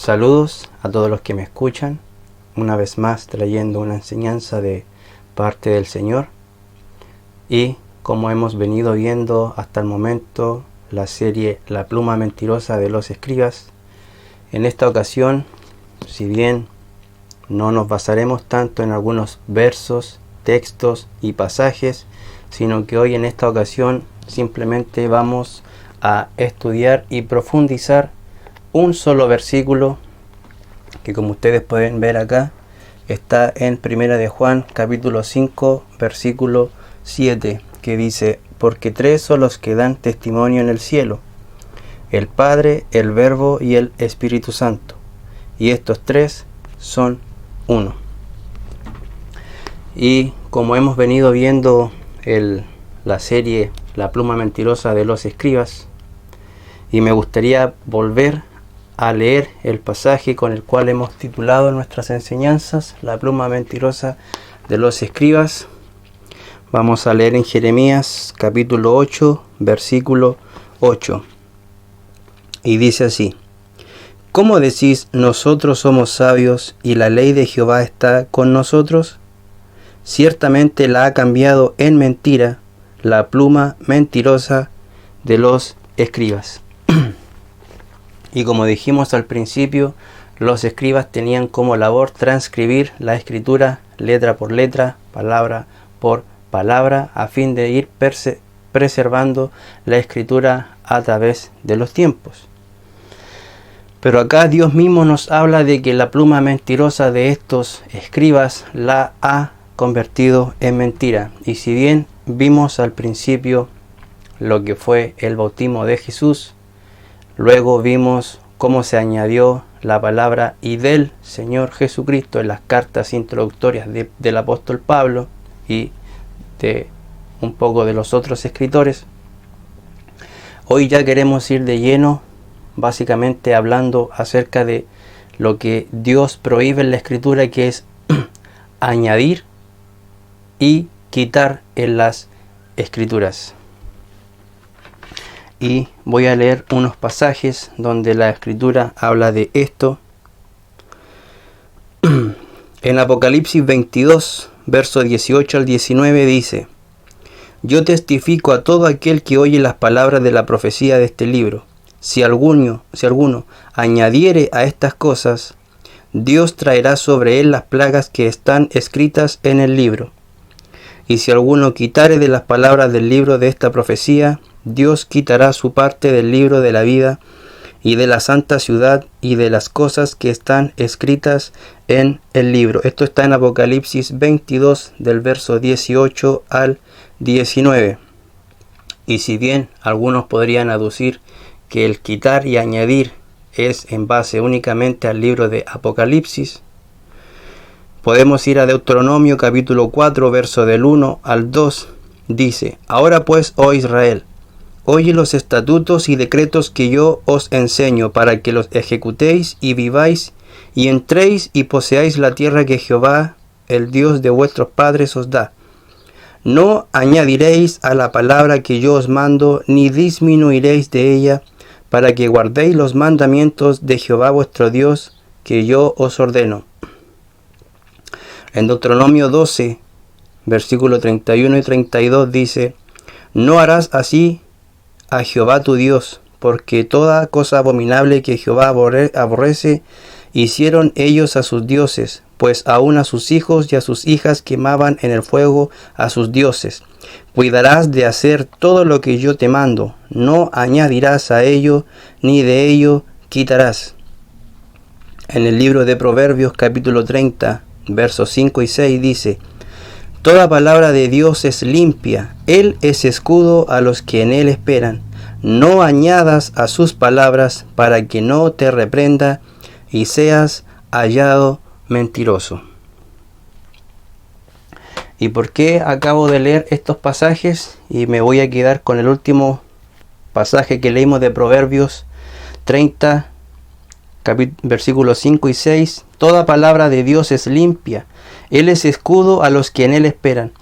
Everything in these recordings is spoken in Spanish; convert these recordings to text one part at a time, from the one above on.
Saludos a todos los que me escuchan, una vez más trayendo una enseñanza de parte del Señor. Y como hemos venido viendo hasta el momento la serie La pluma mentirosa de los escribas, en esta ocasión, si bien no nos basaremos tanto en algunos versos, textos y pasajes, sino que hoy en esta ocasión simplemente vamos a estudiar y profundizar un solo versículo que, como ustedes pueden ver acá, está en Primera de Juan capítulo 5 versículo 7, que dice: porque tres son los que dan testimonio en el cielo, el Padre, el Verbo y el Espíritu Santo, y estos tres son uno. Y como hemos venido viendo la serie La pluma mentirosa de los escribas, y me gustaría volver a leer el pasaje con el cual hemos titulado nuestras enseñanzas, La pluma mentirosa de los escribas. Vamos a leer en Jeremías capítulo 8, versículo 8. Y dice así: ¿cómo decís, nosotros somos sabios y la ley de Jehová está con nosotros? Ciertamente la ha cambiado en mentira la pluma mentirosa de los escribas. Y como dijimos al principio, los escribas tenían como labor transcribir la escritura letra por letra, palabra por palabra, a fin de ir preservando la escritura a través de los tiempos. Pero acá Dios mismo nos habla de que la pluma mentirosa de estos escribas la ha convertido en mentira. Y si bien vimos al principio lo que fue el bautismo de Jesús, luego vimos cómo se añadió la palabra y del Señor Jesucristo en las cartas introductorias del apóstol Pablo y de un poco de los otros escritores. Hoy ya queremos ir de lleno, básicamente hablando acerca de lo que Dios prohíbe en la escritura, que es añadir y quitar en las escrituras. Y voy a leer unos pasajes donde la escritura habla de esto. En Apocalipsis 22, verso 18 al 19 dice: yo testifico a todo aquel que oye las palabras de la profecía de este libro. Si alguno añadiere a estas cosas, Dios traerá sobre él las plagas que están escritas en el libro. Y si alguno quitare de las palabras del libro de esta profecía, Dios quitará su parte del libro de la vida y de la santa ciudad y de las cosas que están escritas en el libro. Esto está en Apocalipsis 22 del verso 18 al 19. Y si bien algunos podrían aducir que el quitar y añadir es en base únicamente al libro de Apocalipsis, podemos ir a Deuteronomio capítulo 4 verso del 1 al 2. Dice: ahora pues, oh Israel, oye los estatutos y decretos que yo os enseño, para que los ejecutéis y viváis, y entréis y poseáis la tierra que Jehová, el Dios de vuestros padres, os da. No añadiréis a la palabra que yo os mando, ni disminuiréis de ella, para que guardéis los mandamientos de Jehová vuestro Dios, que yo os ordeno. En Deuteronomio 12, versículo 31 y 32 dice: no harás así a Jehová tu Dios, porque toda cosa abominable que Jehová aborrece hicieron ellos a sus dioses, pues aun a sus hijos y a sus hijas quemaban en el fuego a sus dioses. Cuidarás de hacer todo lo que yo te mando, no añadirás a ello, ni de ello quitarás. En el libro de Proverbios capítulo 30, versos 5 y 6 dice: toda palabra de Dios es limpia, Él es escudo a los que en Él esperan. No añadas a sus palabras, para que no te reprenda y seas hallado mentiroso. ¿Y por qué acabo de leer estos pasajes? Y me voy a quedar con el último pasaje que leímos de Proverbios 30, versículos 5 y 6. Toda palabra de Dios es limpia, Él es escudo a los que en Él esperan.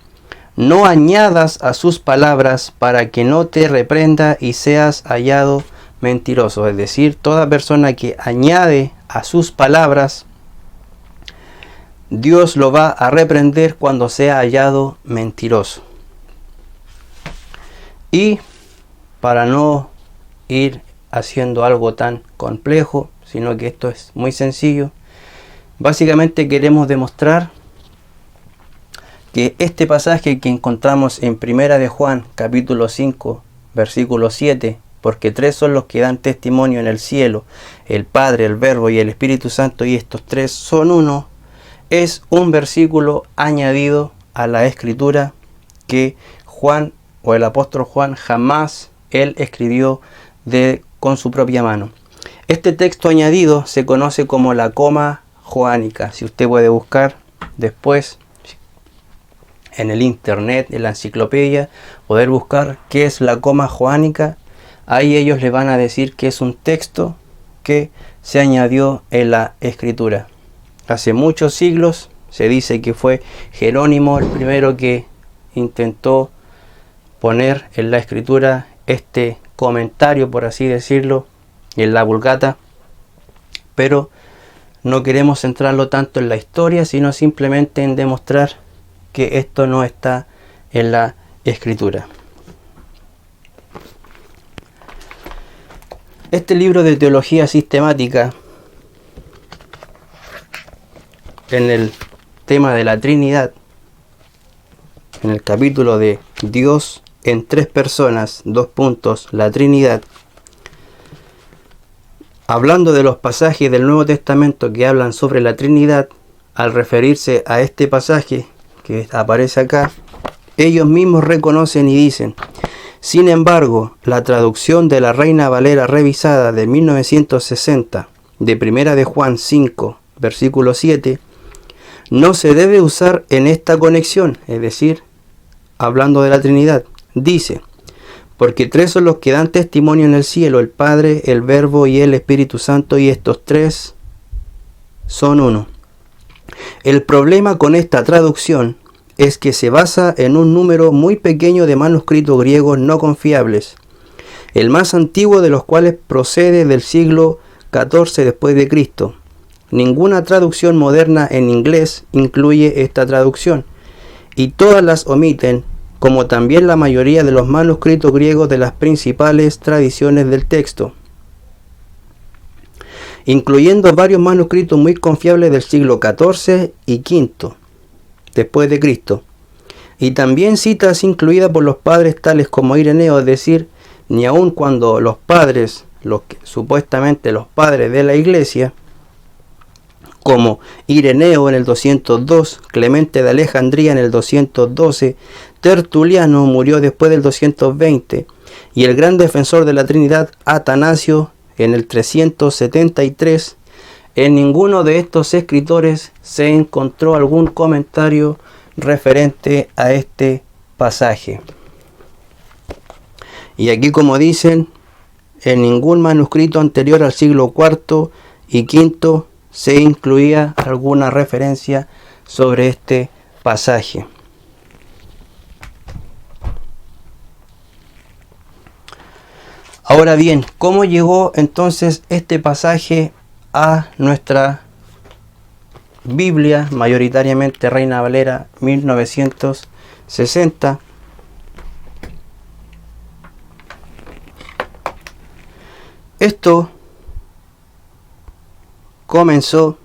No añadas a sus palabras, para que no te reprenda y seas hallado mentiroso. Es decir, toda persona que añade a sus palabras, Dios lo va a reprender cuando sea hallado mentiroso. Y para no ir haciendo algo tan complejo, sino que esto es muy sencillo, básicamente queremos demostrar que este pasaje que encontramos en Primera de Juan, capítulo 5, versículo 7, porque tres son los que dan testimonio en el cielo, el Padre, el Verbo y el Espíritu Santo, y estos tres son uno, es un versículo añadido a la escritura que Juan o el apóstol Juan jamás él escribió con su propia mano. Este texto añadido se conoce como la coma joánica. Si usted puede buscar después en el internet, en la enciclopedia, poder buscar qué es la coma joánica, ahí ellos le van a decir que es un texto que se añadió en la escritura. Hace muchos siglos se dice que fue Jerónimo el primero que intentó poner en la escritura este comentario, por así decirlo, en la Vulgata, pero no queremos centrarlo tanto en la historia, sino simplemente en demostrar que esto no está en la escritura. Este libro de teología sistemática, en el tema de la Trinidad, en el capítulo de Dios en tres personas, la Trinidad, hablando de los pasajes del Nuevo Testamento que hablan sobre la Trinidad, al referirse a este pasaje que aparece acá, ellos mismos reconocen y dicen: sin embargo, la traducción de la Reina Valera revisada de 1960 de Primera de Juan 5, versículo 7, no se debe usar en esta conexión, es decir, hablando de la Trinidad. Dice: porque tres son los que dan testimonio en el cielo, el Padre, el Verbo y el Espíritu Santo, y estos tres son uno. El problema con esta traducción es que se basa en un número muy pequeño de manuscritos griegos no confiables, el más antiguo de los cuales procede del siglo XIV después de Cristo. Ninguna traducción moderna en inglés incluye esta traducción, y todas las omiten, como también la mayoría de los manuscritos griegos de las principales tradiciones del texto, incluyendo varios manuscritos muy confiables del siglo XIV y V después de Cristo, y también citas incluidas por los padres tales como Ireneo, es decir, ni aun cuando los padres, supuestamente los padres de la iglesia, como Ireneo en el 202, Clemente de Alejandría en el 212, Tertuliano murió después del 220, y el gran defensor de la Trinidad, Atanasio, en el 373, en ninguno de estos escritores se encontró algún comentario referente a este pasaje. Y aquí, como dicen, en ningún manuscrito anterior al siglo IV y V se incluía alguna referencia sobre este pasaje. Ahora bien, ¿cómo llegó entonces este pasaje a nuestra Biblia, mayoritariamente Reina Valera 1960? Esto comenzó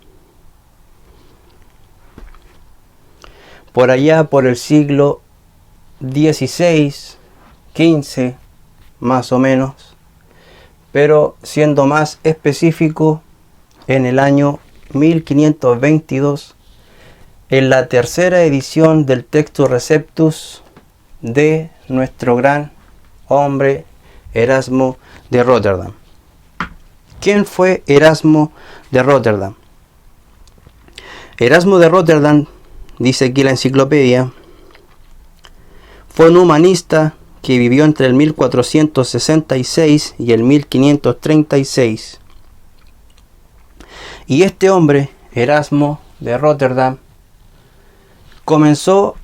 por allá por el siglo XVI, XV, más o menos, pero siendo más específico, en el año 1522, en la tercera edición del Textus Receptus de nuestro gran hombre Erasmo de Rotterdam. ¿Quién fue Erasmo de Rotterdam? Erasmo de Rotterdam, dice aquí la enciclopedia, fue un humanista que vivió entre el 1466 y el 1536. Y este hombre, Erasmo de Rotterdam, comenzó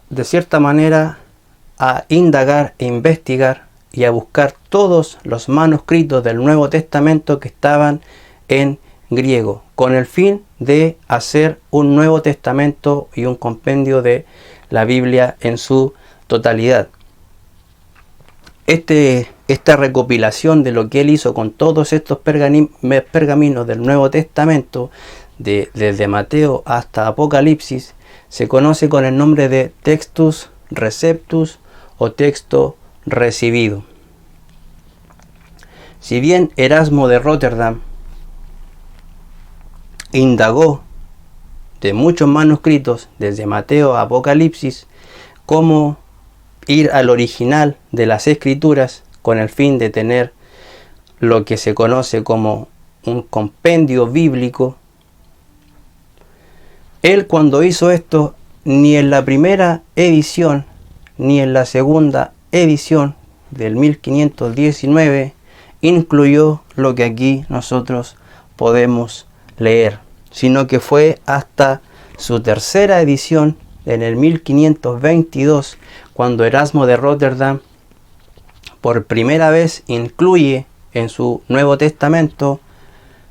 de cierta manera, a indagar e investigar y a buscar todos los manuscritos del Nuevo Testamento que estaban en griego, con el fin de hacer un Nuevo Testamento y un compendio de la Biblia en su totalidad. Esta recopilación de lo que él hizo con todos estos pergaminos del Nuevo Testamento, desde Mateo hasta Apocalipsis, se conoce con el nombre de Textus Receptus o texto recibido. Si bien Erasmo de Rotterdam indagó de muchos manuscritos, desde Mateo a Apocalipsis, cómo ir al original de las escrituras con el fin de tener lo que se conoce como un compendio bíblico, él, cuando hizo esto, ni en la primera edición ni en la segunda edición del 1519 incluyó lo que aquí nosotros podemos leer, sino que fue hasta su tercera edición en el 1522 cuando Erasmo de Rotterdam por primera vez incluye en su Nuevo Testamento,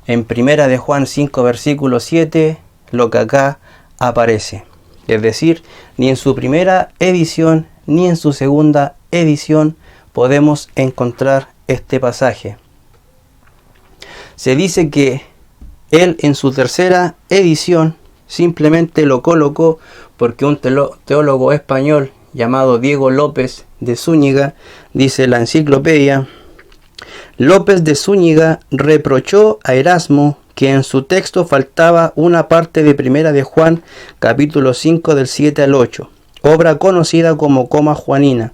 en Primera de Juan 5 versículo 7, lo que acá aparece. Es decir, ni en su primera edición ni en su segunda edición podemos encontrar este pasaje. Se dice que él en su tercera edición simplemente lo colocó porque un teólogo español llamado Diego López de Zúñiga, dice la enciclopedia, López de Zúñiga reprochó a Erasmo que en su texto faltaba una parte de Primera de Juan, capítulo 5 del 7 al 8, obra conocida como Coma Juanina.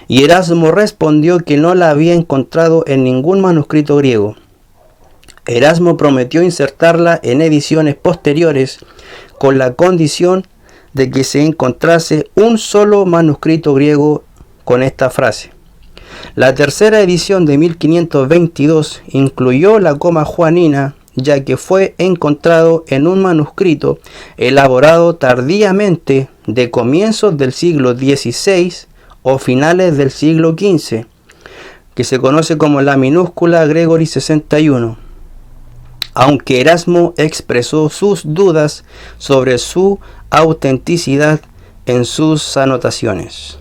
Y Erasmo respondió que no la había encontrado en ningún manuscrito griego. Erasmo prometió insertarla en ediciones posteriores con la condición de que se encontrase un solo manuscrito griego con esta frase. La tercera edición de 1522 incluyó la coma juanina, ya que fue encontrado en un manuscrito elaborado tardíamente de comienzos del siglo XVI o finales del siglo XV, que se conoce como la minúscula Gregory 61, aunque Erasmo expresó sus dudas sobre su autenticidad en sus anotaciones.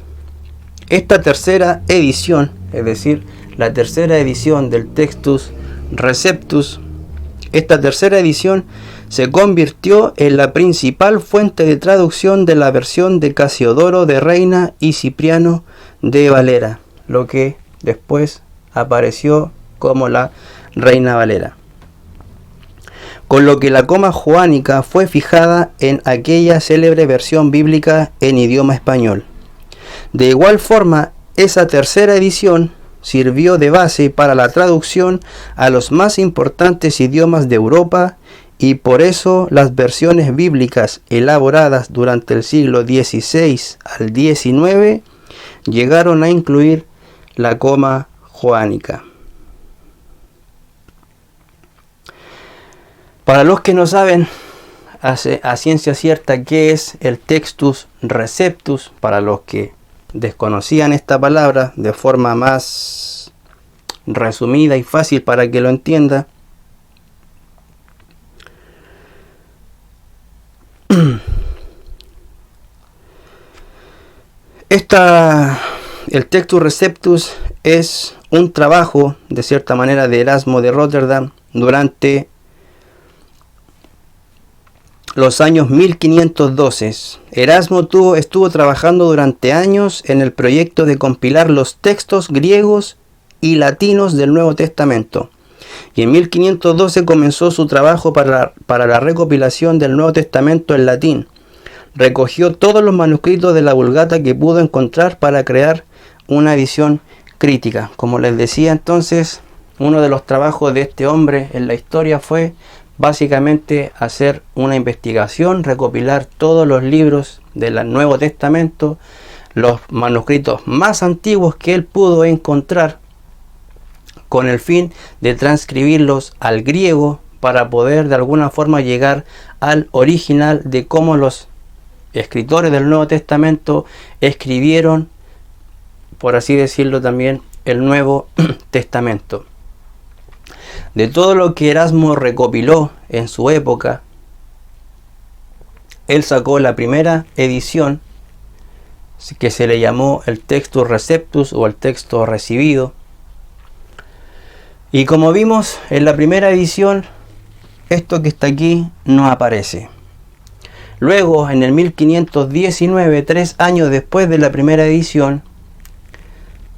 Esta tercera edición, es decir, la tercera edición del Textus Receptus, esta tercera edición se convirtió en la principal fuente de traducción de la versión de Casiodoro de Reina y Cipriano de Valera, lo que después apareció como la Reina Valera, con lo que la coma joánica fue fijada en aquella célebre versión bíblica en idioma español. De igual forma, esa tercera edición sirvió de base para la traducción a los más importantes idiomas de Europa, y por eso las versiones bíblicas elaboradas durante el siglo XVI al XIX llegaron a incluir la coma joánica. Para los que no saben a ciencia cierta qué es el Textus Receptus, para los que desconocían esta palabra de forma más resumida y fácil para que lo entienda, el Textus Receptus es un trabajo de cierta manera de Erasmo de Rotterdam durante los años 1512. Erasmo estuvo trabajando durante años en el proyecto de compilar los textos griegos y latinos del Nuevo Testamento, y en 1512 comenzó su trabajo para la recopilación del Nuevo Testamento en latín. Recogió todos los manuscritos de la Vulgata que pudo encontrar para crear una edición crítica. Como les decía entonces, uno de los trabajos de este hombre en la historia fue básicamente hacer una investigación, recopilar todos los libros del Nuevo Testamento, los manuscritos más antiguos que él pudo encontrar, con el fin de transcribirlos al griego para poder de alguna forma llegar al original de cómo los escritores del Nuevo Testamento escribieron, por así decirlo también, el Nuevo Testamento. De todo lo que Erasmo recopiló en su época, él sacó la primera edición que se le llamó el Textus Receptus o el texto recibido. Y como vimos en la primera edición, esto que está aquí no aparece. Luego, en el 1519, 3 años después de la primera edición,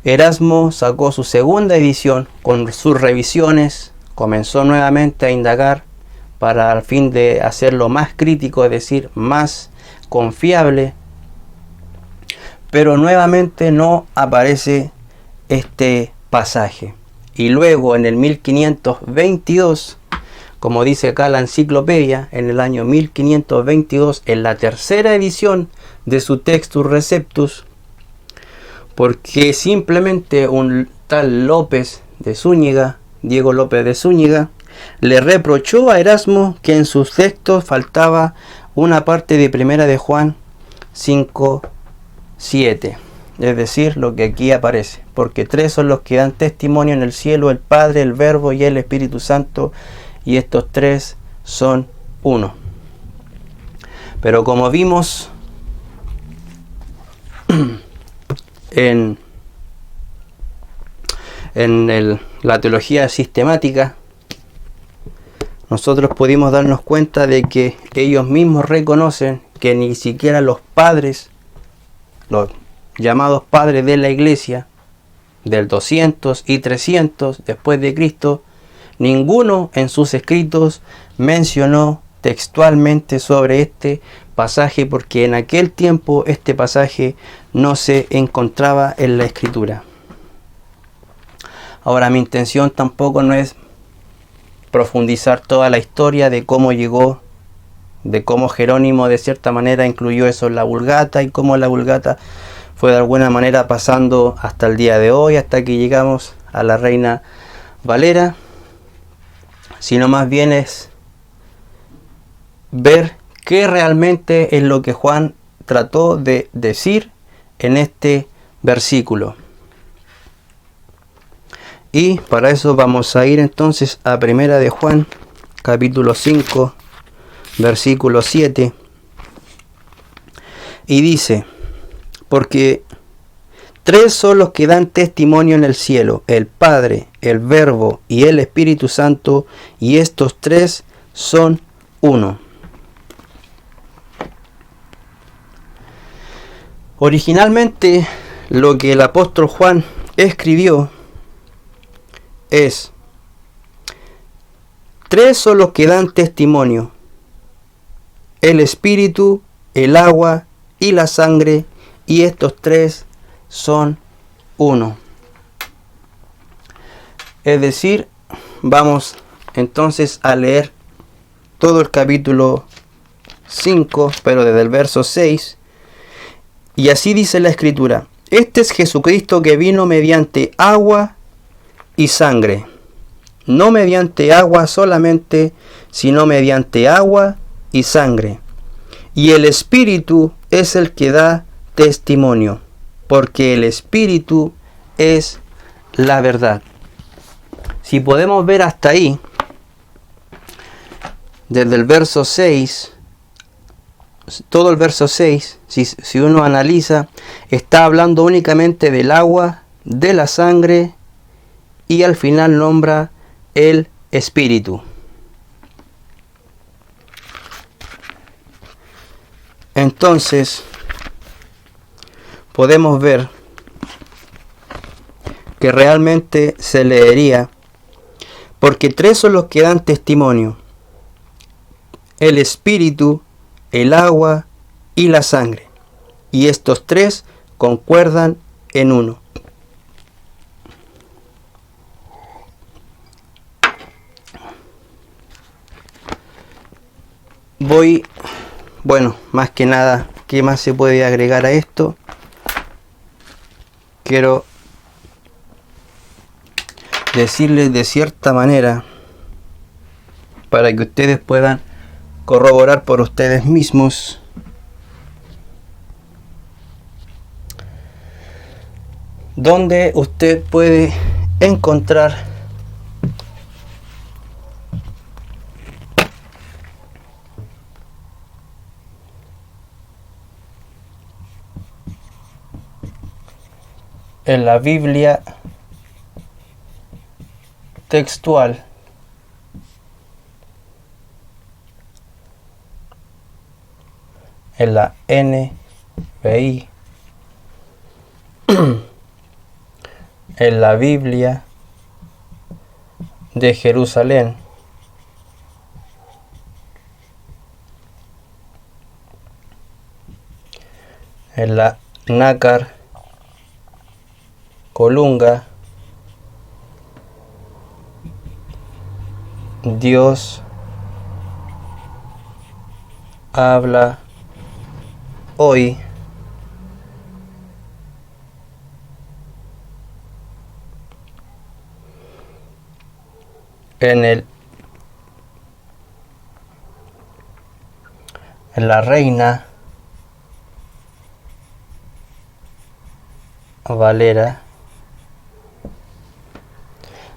Erasmo sacó su segunda edición con sus revisiones, comenzó nuevamente a indagar para al fin de hacerlo más crítico, es decir, más confiable, pero nuevamente no aparece este pasaje. Y luego en el 1522, como dice acá la enciclopedia, en el año 1522, en la tercera edición de su Textus Receptus, porque simplemente un tal López de Zúñiga, Diego López de Zúñiga, le reprochó a Erasmo que en sus textos faltaba una parte de Primera de Juan 5:7, es decir, lo que aquí aparece, porque 3 son los que dan testimonio en el cielo, el Padre, el Verbo y el Espíritu Santo, y estos 3 son uno. Pero como vimos en la teología sistemática, nosotros pudimos darnos cuenta de que ellos mismos reconocen que ni siquiera los padres, los llamados padres de la iglesia, del 200 y 300 después de Cristo, ninguno en sus escritos mencionó textualmente sobre este pasaje, porque en aquel tiempo este pasaje no se encontraba en la escritura. Ahora, mi intención tampoco no es profundizar toda la historia de cómo llegó, de cómo Jerónimo de cierta manera incluyó eso en la Vulgata y cómo la Vulgata fue de alguna manera pasando hasta el día de hoy, hasta que llegamos a la Reina Valera, sino más bien es ver qué realmente es lo que Juan trató de decir en este versículo. Y para eso vamos a ir entonces a Primera de Juan, capítulo 5, versículo 7. Y dice: porque 3 son los que dan testimonio en el cielo, el Padre, el Verbo y el Espíritu Santo, y estos 3 son uno. Originalmente, lo que el apóstol Juan escribió es: 3 son los que dan testimonio, el Espíritu, el agua y la sangre, y estos 3 son uno. Es decir, vamos entonces a leer todo el capítulo 5, pero desde el verso 6, y así dice la Escritura: este es Jesucristo que vino mediante agua y sangre, no mediante agua solamente, sino mediante agua y sangre. Y el Espíritu es el que da testimonio, porque el Espíritu es la verdad. Si podemos ver hasta ahí, desde el verso 6, todo el verso 6, si uno analiza, está hablando únicamente del agua, de la sangre, y al final nombra el Espíritu. Entonces, podemos ver que realmente se leería: porque 3 son los que dan testimonio, el Espíritu, el agua y la sangre, y estos 3 concuerdan en uno. Bueno, más que nada, ¿qué más se puede agregar a esto? Quiero decirles de cierta manera, para que ustedes puedan corroborar por ustedes mismos, donde usted puede encontrar en la Biblia textual en la NBI, en la Biblia de Jerusalén, en la Nácar Colunga, Dios habla hoy. En la Reina Valera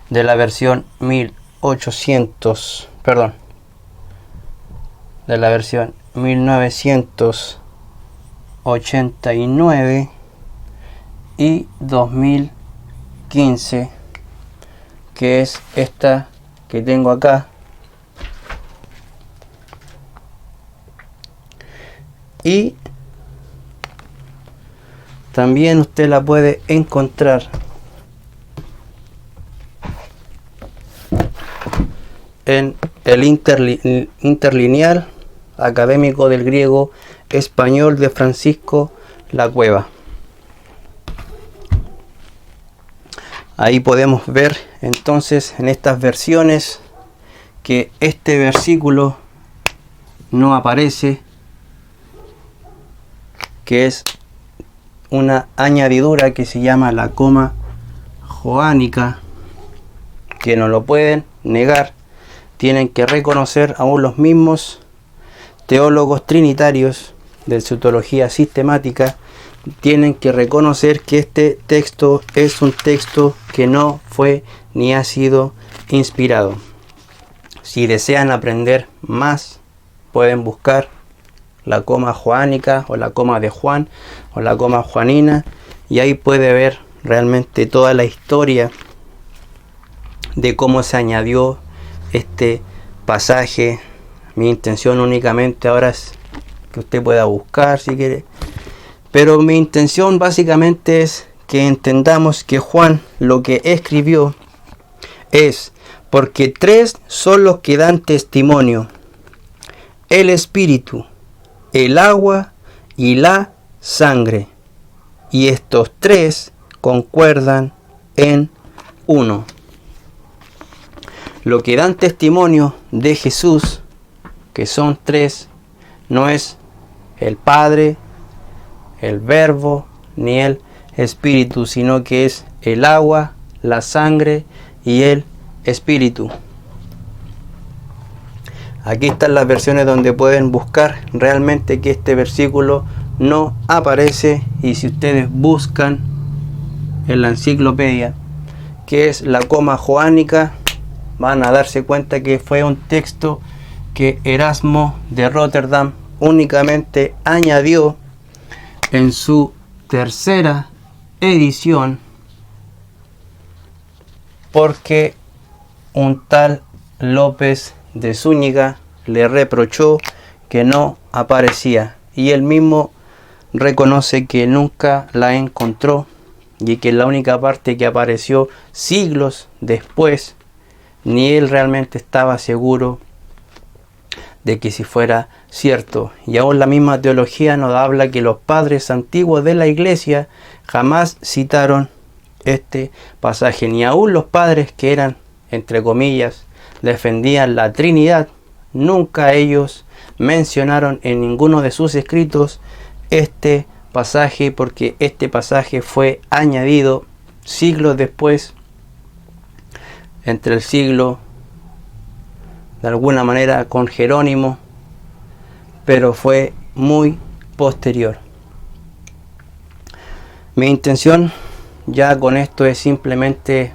de la versión 1989 y 2015, que es esta que tengo acá, y también usted la puede encontrar en el interlineal académico del griego español de Francisco La Cueva. Ahí podemos ver entonces en estas versiones que este versículo no aparece, que es una añadidura que se llama la coma joánica, que no lo pueden negar, tienen que reconocer aún los mismos teólogos trinitarios de su teología sistemática, tienen que reconocer que este texto es un texto que no fue ni ha sido inspirado. Si desean aprender más, pueden buscar la coma joánica o la coma de Juan o la coma juanina, y ahí puede ver realmente toda la historia de cómo se añadió este pasaje. Mi intención únicamente ahora es que usted pueda buscar si quiere, pero mi intención básicamente es que entendamos que Juan lo que escribió es: porque tres son los que dan testimonio, el Espíritu, el agua y la sangre, y estos tres concuerdan en uno. Lo que dan testimonio de Jesús, que son tres, no es el Padre, el Verbo ni el Espíritu, sino que es el agua, la sangre y el Espíritu. Aquí están las versiones donde pueden buscar realmente que este versículo no aparece, y si ustedes buscan en la enciclopedia que es la coma joánica, van a darse cuenta que fue un texto que Erasmo de Rotterdam únicamente añadió en su tercera edición, porque un tal López de Zúñiga le reprochó que no aparecía, y él mismo reconoce que nunca la encontró, y que la única parte que apareció siglos después, ni él realmente estaba seguro de que si fuera cierto. Y aún la misma teología nos habla que los padres antiguos de la iglesia jamás citaron este pasaje, ni aún los padres que eran, entre comillas, defendían la Trinidad, nunca ellos mencionaron en ninguno de sus escritos este pasaje, porque este pasaje fue añadido siglos después, entre el siglo de alguna manera con Jerónimo, pero fue muy posterior. Mi intención ya con esto es simplemente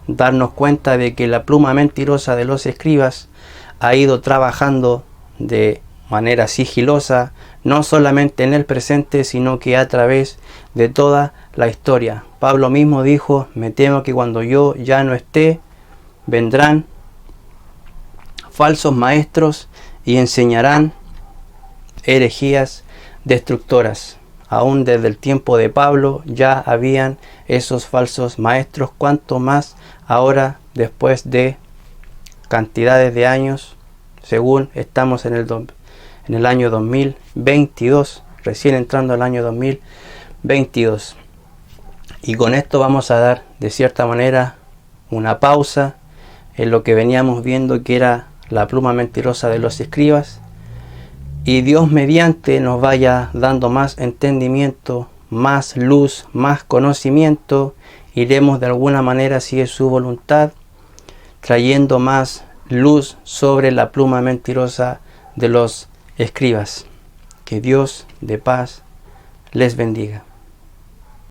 darnos cuenta de que la pluma mentirosa de los escribas ha ido trabajando de manera sigilosa, no solamente en el presente, sino que a través de toda la historia. Pablo mismo dijo: me temo que cuando yo ya no esté, vendrán falsos maestros y enseñarán herejías destructoras. Aún desde el tiempo de Pablo ya habían esos falsos maestros, cuanto más ahora, después de cantidades de años, según estamos en el año 2022, recién entrando al año 2022. Y con esto vamos a dar, de cierta manera, una pausa en lo que veníamos viendo, que era la pluma mentirosa de los escribas, y Dios mediante nos vaya dando más entendimiento, más luz, más conocimiento. Iremos de alguna manera, si es su voluntad, trayendo más luz sobre la pluma mentirosa de los escribas. Que Dios de paz les bendiga.